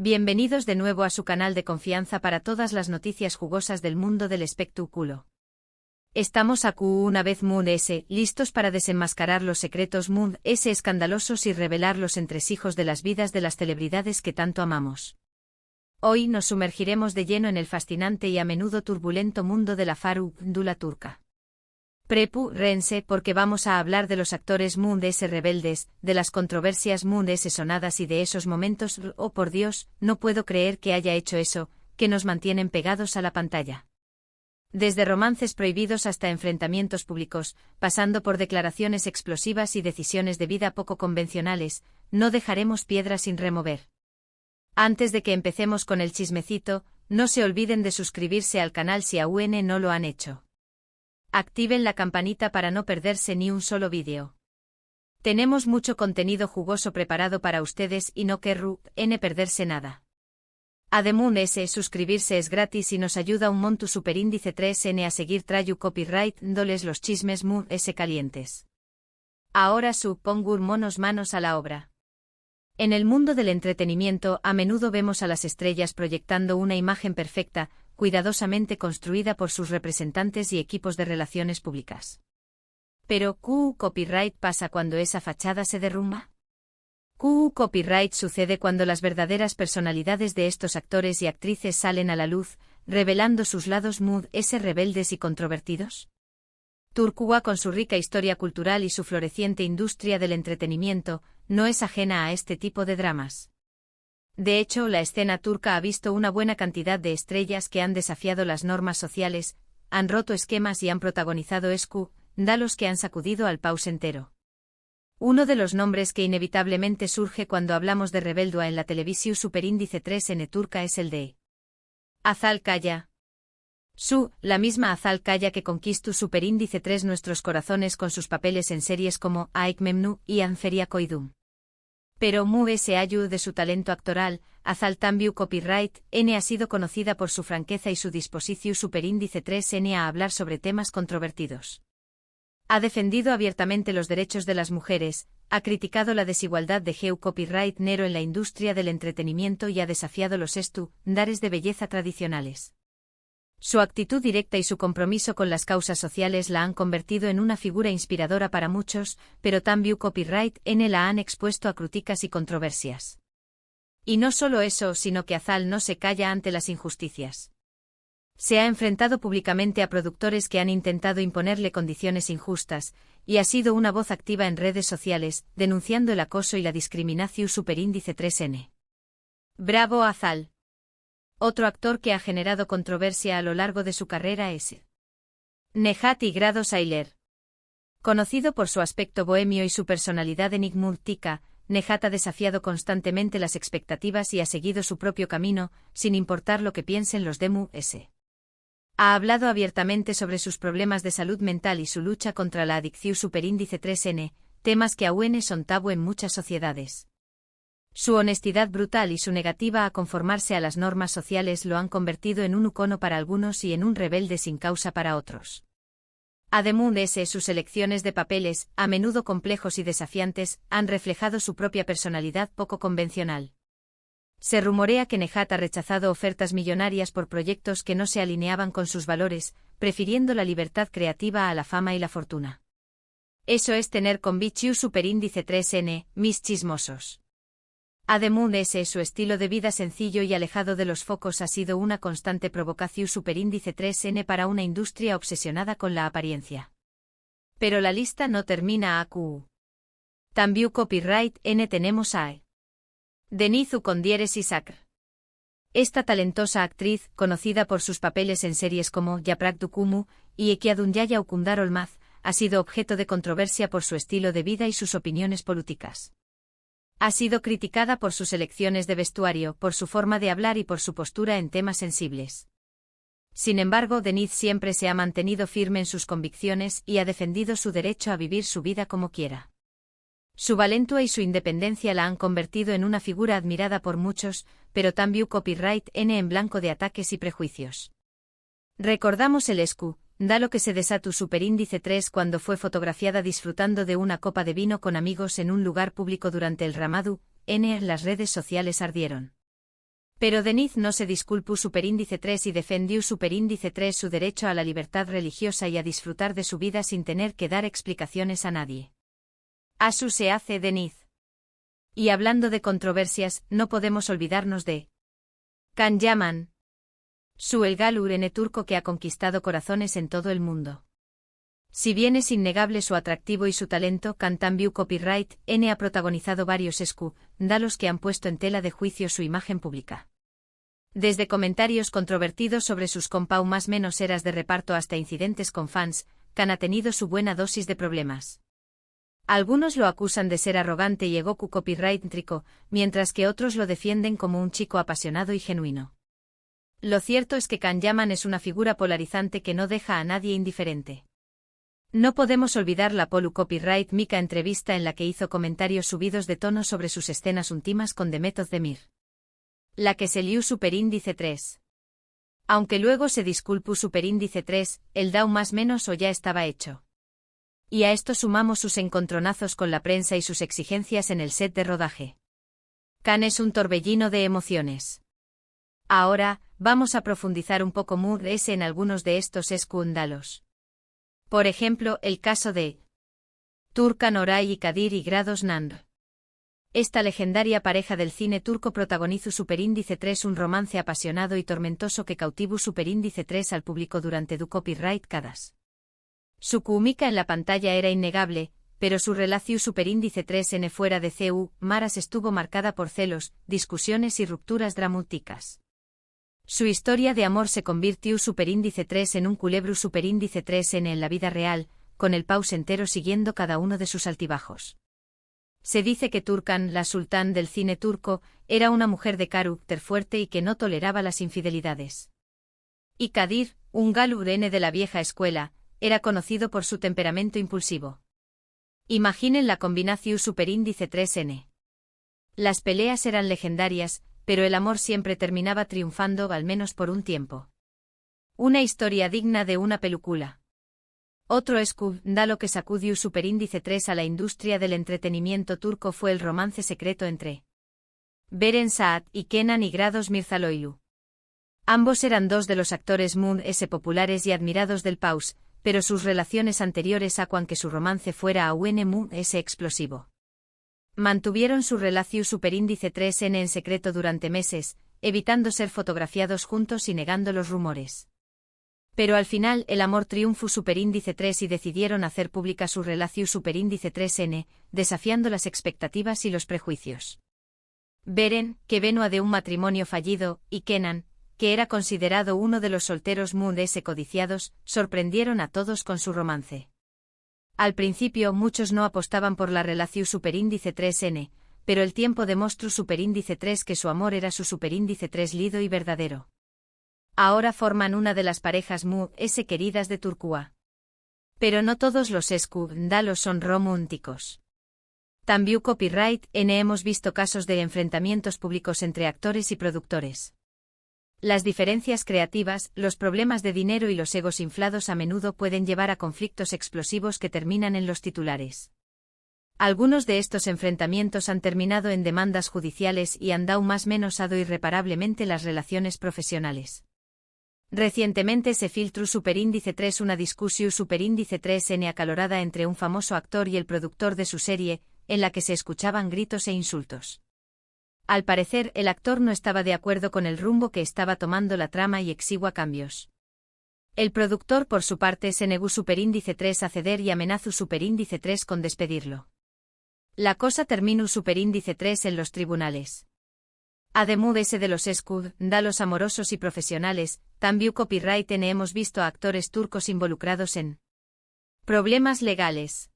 Bienvenidos de nuevo a su canal de confianza para todas las noticias jugosas del mundo del espectáculo. Estamos aquí una vez Moon S, listos para desenmascarar los secretos Moon S escandalosos y revelar los entresijos de las vidas de las celebridades que tanto amamos. Hoy nos sumergiremos de lleno en el fascinante y a menudo turbulento mundo de la farándula turca. Prepárense porque vamos a hablar de los actores Moon S rebeldes, de las controversias Moon S sonadas y de esos momentos, oh por Dios, no puedo creer que haya hecho eso, que nos mantienen pegados a la pantalla. Desde romances prohibidos hasta enfrentamientos públicos, pasando por declaraciones explosivas y decisiones de vida poco convencionales, no dejaremos piedra sin remover. Antes de que empecemos con el chismecito, no se olviden de suscribirse al canal si aún no lo han hecho. Activen la campanita para no perderse ni un solo vídeo. Tenemos mucho contenido jugoso preparado para ustedes y no querrán perderse nada. Además, suscribirse es gratis y nos ayuda un monto superíndice 3N a seguir trayu copyright dándoles los chismes Moon S calientes. Ahora monos manos a la obra. En el mundo del entretenimiento a menudo vemos a las estrellas proyectando una imagen perfecta, cuidadosamente construida por sus representantes y equipos de relaciones públicas. Pero, ¿qué copyright pasa cuando esa fachada se derrumba? ¿Qué copyright sucede cuando las verdaderas personalidades de estos actores y actrices salen a la luz, revelando sus lados Moon S rebeldes y controvertidos? Turquía, con su rica historia cultural y su floreciente industria del entretenimiento, no es ajena a este tipo de dramas. De hecho, la escena turca ha visto una buena cantidad de estrellas que han desafiado las normas sociales, han roto esquemas y han protagonizado escándalos que han sacudido al país entero. Uno de los nombres que inevitablemente surge cuando hablamos de rebeldía en la televisión superíndice 3N turca es el de Hazal Kaya. La misma Hazal Kaya que conquistó superíndice 3 nuestros corazones con sus papeles en series como Aik Memnu y Anferia Koydum. Pero ese ayu de su talento actoral, Hazal también copyright N ha sido conocida por su franqueza y su disposición superíndice 3N a hablar sobre temas controvertidos. Ha defendido abiertamente los derechos de las mujeres, ha criticado la desigualdad de copyright nero en la industria del entretenimiento y ha desafiado los estándares de belleza tradicionales. Su actitud directa y su compromiso con las causas sociales la han convertido en una figura inspiradora para muchos, pero también copyright N la han expuesto a críticas y controversias. Y no solo eso, sino que Hazal no se calla ante las injusticias. Se ha enfrentado públicamente a productores que han intentado imponerle condiciones injustas, y ha sido una voz activa en redes sociales, denunciando el acoso y la discriminación superíndice 3N. ¡Bravo Hazal! Otro actor que ha generado controversia a lo largo de su carrera es Nejat Igrado Sayler. Conocido por su aspecto bohemio y su personalidad enigmática, Nejat ha desafiado constantemente las expectativas y ha seguido su propio camino, sin importar lo que piensen los de Moon S. Ha hablado abiertamente sobre sus problemas de salud mental y su lucha contra la adicción superíndice 3N, temas que aún son tabú en muchas sociedades. Su honestidad brutal y su negativa a conformarse a las normas sociales lo han convertido en un icono para algunos y en un rebelde sin causa para otros. Además, sus elecciones de papeles, a menudo complejos y desafiantes, han reflejado su propia personalidad poco convencional. Se rumorea que Nejat ha rechazado ofertas millonarias por proyectos que no se alineaban con sus valores, prefiriendo la libertad creativa a la fama y la fortuna. Eso es tener convicción superíndice 3N, mis chismosos. Además, su estilo de vida sencillo y alejado de los focos ha sido una constante provocación superíndice 3N para una industria obsesionada con la apariencia. Pero la lista no termina aquí. También copyright N tenemos a Deniz Ukondieres Isakr. Esta talentosa actriz, conocida por sus papeles en series como Yaprak Dukumu y Ekiadunyaya Ukundar Olmaz, ha sido objeto de controversia por su estilo de vida y sus opiniones políticas. Ha sido criticada por sus elecciones de vestuario, por su forma de hablar y por su postura en temas sensibles. Sin embargo, Deniz siempre se ha mantenido firme en sus convicciones y ha defendido su derecho a vivir su vida como quiera. Su valentía y su independencia la han convertido en una figura admirada por muchos, pero también copyright N en blanco de ataques y prejuicios. Recordamos el escándalo que se desató superíndice 3 cuando fue fotografiada disfrutando de una copa de vino con amigos en un lugar público durante el Ramadán. Las redes sociales ardieron. Pero Denith no se disculpó superíndice 3 y defendió superíndice 3 su derecho a la libertad religiosa y a disfrutar de su vida sin tener que dar explicaciones a nadie. Asu se hace Denith. Y hablando de controversias, no podemos olvidarnos de Can Yaman, su el galur en turco que ha conquistado corazones en todo el mundo. Si bien es innegable su atractivo y su talento, Can Tambiu Copyright N ha protagonizado varios escándalos que han puesto en tela de juicio su imagen pública. Desde comentarios controvertidos sobre sus compau más menos eras de reparto hasta incidentes con fans, Can ha tenido su buena dosis de problemas. Algunos lo acusan de ser arrogante y egoku copyright-trico, mientras que otros lo defienden como un chico apasionado y genuino. Lo cierto es que Can Yaman es una figura polarizante que no deja a nadie indiferente. No podemos olvidar la Polu Copyright Mika entrevista en la que hizo comentarios subidos de tono sobre sus escenas íntimas con The Method Demir. La que se liu superíndice 3. Aunque luego se disculpó superíndice 3, el DAO más menos o ya estaba hecho. Y a esto sumamos sus encontronazos con la prensa y sus exigencias en el set de rodaje. Can es un torbellino de emociones. Ahora, vamos a profundizar un poco más en algunos de estos escándalos. Por ejemplo, el caso de Turkan Oray y Kadir y Grados Nand. Esta legendaria pareja del cine turco protagonizó superíndice 3, un romance apasionado y tormentoso que cautivó superíndice 3 al público durante du copyright cadas. Su química en la pantalla era innegable, pero su relación superíndice 3N fuera de CU, Maras estuvo marcada por celos, discusiones y rupturas dramáticas. Su historia de amor se convirtió superíndice 3 en un culebro superíndice 3N en la vida real, con el paus entero siguiendo cada uno de sus altibajos. Se dice que Turkan, la sultán del cine turco, era una mujer de carácter fuerte y que no toleraba las infidelidades. Y Kadir, un galur N de la vieja escuela, era conocido por su temperamento impulsivo. Imaginen la combinación superíndice 3N. Las peleas eran legendarias, pero el amor siempre terminaba triunfando al menos por un tiempo. Una historia digna de una película. Otro escándalo que sacudió superíndice 3 a la industria del entretenimiento turco fue el romance secreto entre Beren Saat y Kenan y Grados Mirzaloğlu. Ambos eran dos de los actores populares y admirados del paus, pero sus relaciones anteriores acuan que su romance fuera aún explosivo. Mantuvieron su relación superíndice 3N en secreto durante meses, evitando ser fotografiados juntos y negando los rumores. Pero al final el amor triunfó superíndice 3 y decidieron hacer pública su relación superíndice 3N, desafiando las expectativas y los prejuicios. Beren, que venía de un matrimonio fallido, y Kenan, que era considerado uno de los solteros codiciados, sorprendieron a todos con su romance. Al principio muchos no apostaban por la relación superíndice 3N, pero el tiempo demostró superíndice 3 que su amor era su superíndice 3 lido y verdadero. Ahora forman una de las parejas queridas de Turquía. Pero no todos los escándalos son románticos. También copyright N hemos visto casos de enfrentamientos públicos entre actores y productores. Las diferencias creativas, los problemas de dinero y los egos inflados a menudo pueden llevar a conflictos explosivos que terminan en los titulares. Algunos de estos enfrentamientos han terminado en demandas judiciales y han dado más menos irreparablemente las relaciones profesionales. Recientemente se filtró superíndice 3 una discusión superíndice 3N acalorada entre un famoso actor y el productor de su serie, en la que se escuchaban gritos e insultos. Al parecer, el actor no estaba de acuerdo con el rumbo que estaba tomando la trama y exigua cambios. El productor por su parte se negó superíndice 3 a ceder y amenazó superíndice 3 con despedirlo. La cosa terminó superíndice 3 en los tribunales. Además de los escándalos amorosos y profesionales, también copyright N hemos visto a actores turcos involucrados en problemas legales.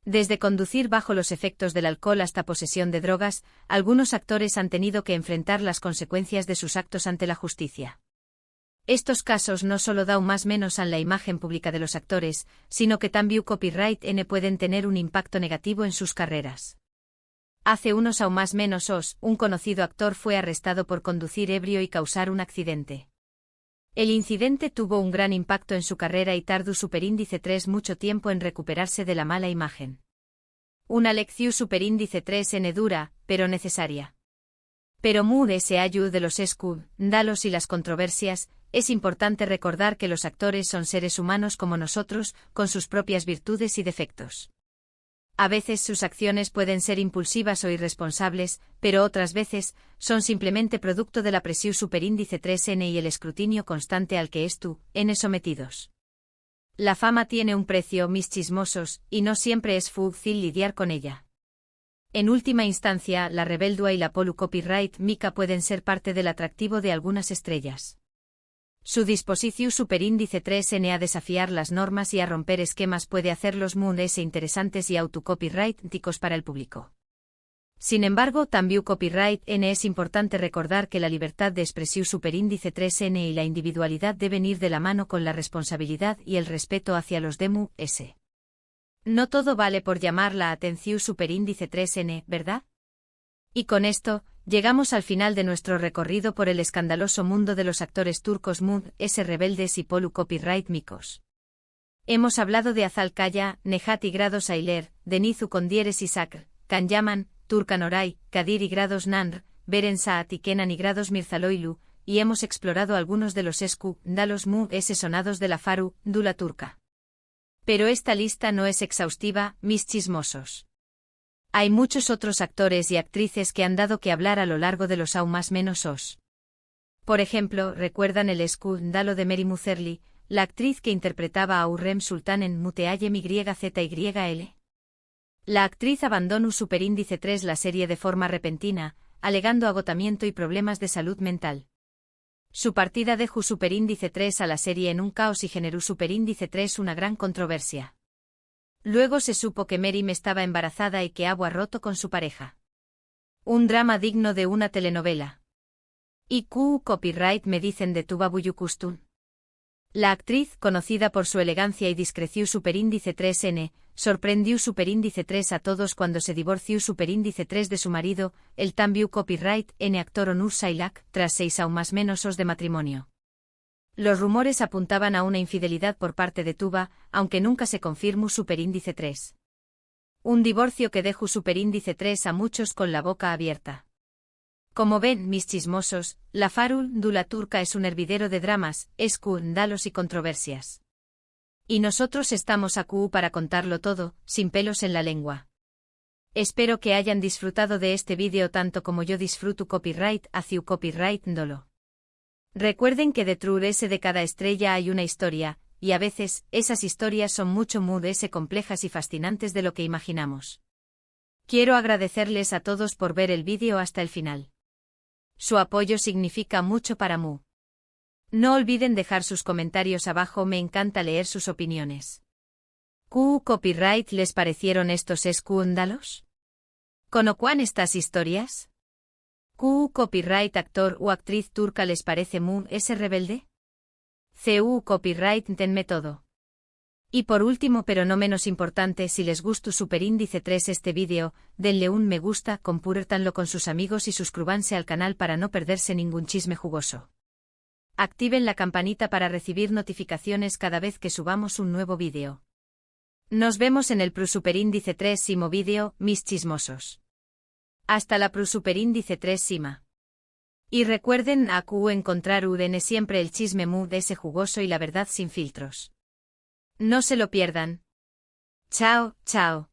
Desde conducir bajo los efectos del alcohol hasta posesión de drogas, algunos actores han tenido que enfrentar las consecuencias de sus actos ante la justicia. Estos casos no solo dan más menos a la imagen pública de los actores, sino que también copyright N pueden tener un impacto negativo en sus carreras. Hace unos aún más menos un conocido actor fue arrestado por conducir ebrio y causar un accidente. El incidente tuvo un gran impacto en su carrera y tardó superíndice 3 mucho tiempo en recuperarse de la mala imagen. Una lección superíndice 3N dura, pero necesaria. Pero Mood S ayuda de los escándalos y las controversias, es importante recordar que los actores son seres humanos como nosotros, con sus propias virtudes y defectos. A veces sus acciones pueden ser impulsivas o irresponsables, pero otras veces son simplemente producto de la presión superíndice 3N y el escrutinio constante al que N sometidos. La fama tiene un precio, mis chismosos, y no siempre es fácil lidiar con ella. En última instancia, la rebeldía y la copyright mica pueden ser parte del atractivo de algunas estrellas. Su disposición superíndice 3N a desafiar las normas y a romper esquemas puede hacerlos Mood S interesantes y autocopyrighticos para el público. Sin embargo, también copyright N es importante recordar que la libertad de expresión superíndice 3N y la individualidad deben ir de la mano con la responsabilidad y el respeto hacia los de Mood S. No todo vale por llamar la atención superíndice 3N, ¿verdad? Y con esto, llegamos al final de nuestro recorrido por el escandaloso mundo de los actores turcos Mood S rebeldes y copyright micos. Hemos hablado de Azal Kaya, Nehat y Grados Ayler, Deniz Ukondieres y Sakr, Kan Yaman, Turkan Oray, Kadir y Grados Nanr, Beren Saat y Kenan y Grados Mirzaloilu, y hemos explorado algunos de los escándalos Mood S sonados de la farándula turca. Pero esta lista no es exhaustiva, mis chismosos. Hay muchos otros actores y actrices que han dado que hablar a lo largo de los aún más menos os. Por ejemplo, ¿recuerdan el escándalo de Mary Mutherly, la actriz que interpretaba a Hurrem Sultan en Muteayem YZYL? La actriz abandonó superíndice 3 la serie de forma repentina, alegando agotamiento y problemas de salud mental. Su partida dejó superíndice 3 a la serie en un caos y generó superíndice 3 una gran controversia. Luego se supo que Merim estaba embarazada y que había roto con su pareja. Un drama digno de una telenovela. ¿Y qué copyright me dicen de Tuba Büyüküstün? La actriz, conocida por su elegancia y discreción superíndice 3N, sorprendió superíndice 3 a todos cuando se divorció superíndice 3 de su marido, el también copyright N actor Onur Sailak, tras 6 aún más menos os de matrimonio. Los rumores apuntaban a una infidelidad por parte de Tuba, aunque nunca se confirmó superíndice 3. Un divorcio que dejó superíndice 3 a muchos con la boca abierta. Como ven, mis chismosos, la farándula turca es un hervidero de dramas, escándalos y controversias. Y nosotros estamos aquí para contarlo todo, sin pelos en la lengua. Espero que hayan disfrutado de este vídeo tanto como yo disfruto copyright hacia copyright dolo. Recuerden que detrás de cada estrella hay una historia, y a veces, esas historias son mucho Mood S complejas y fascinantes de lo que imaginamos. Quiero agradecerles a todos por ver el vídeo hasta el final. Su apoyo significa mucho para Mu. No olviden dejar sus comentarios abajo, me encanta leer sus opiniones. ¿Qué copyright les parecieron estos escándalos? ¿Conocen estas historias? ¿Qué copyright actor o actriz turca les parece Mood S rebelde? CU copyright tenme todo. Y por último pero no menos importante, si les gustó superíndice 3 este vídeo, denle un me gusta, compártanlo con sus amigos y suscríbanse al canal para no perderse ningún chisme jugoso. Activen la campanita para recibir notificaciones cada vez que subamos un nuevo vídeo. Nos vemos en el superíndice 3 simo vídeo, mis chismosos. Hasta la superíndice 3 sima. Y recuerden a encontrar UDN siempre el chisme Mood S jugoso y la verdad sin filtros. No se lo pierdan. Chao, chao.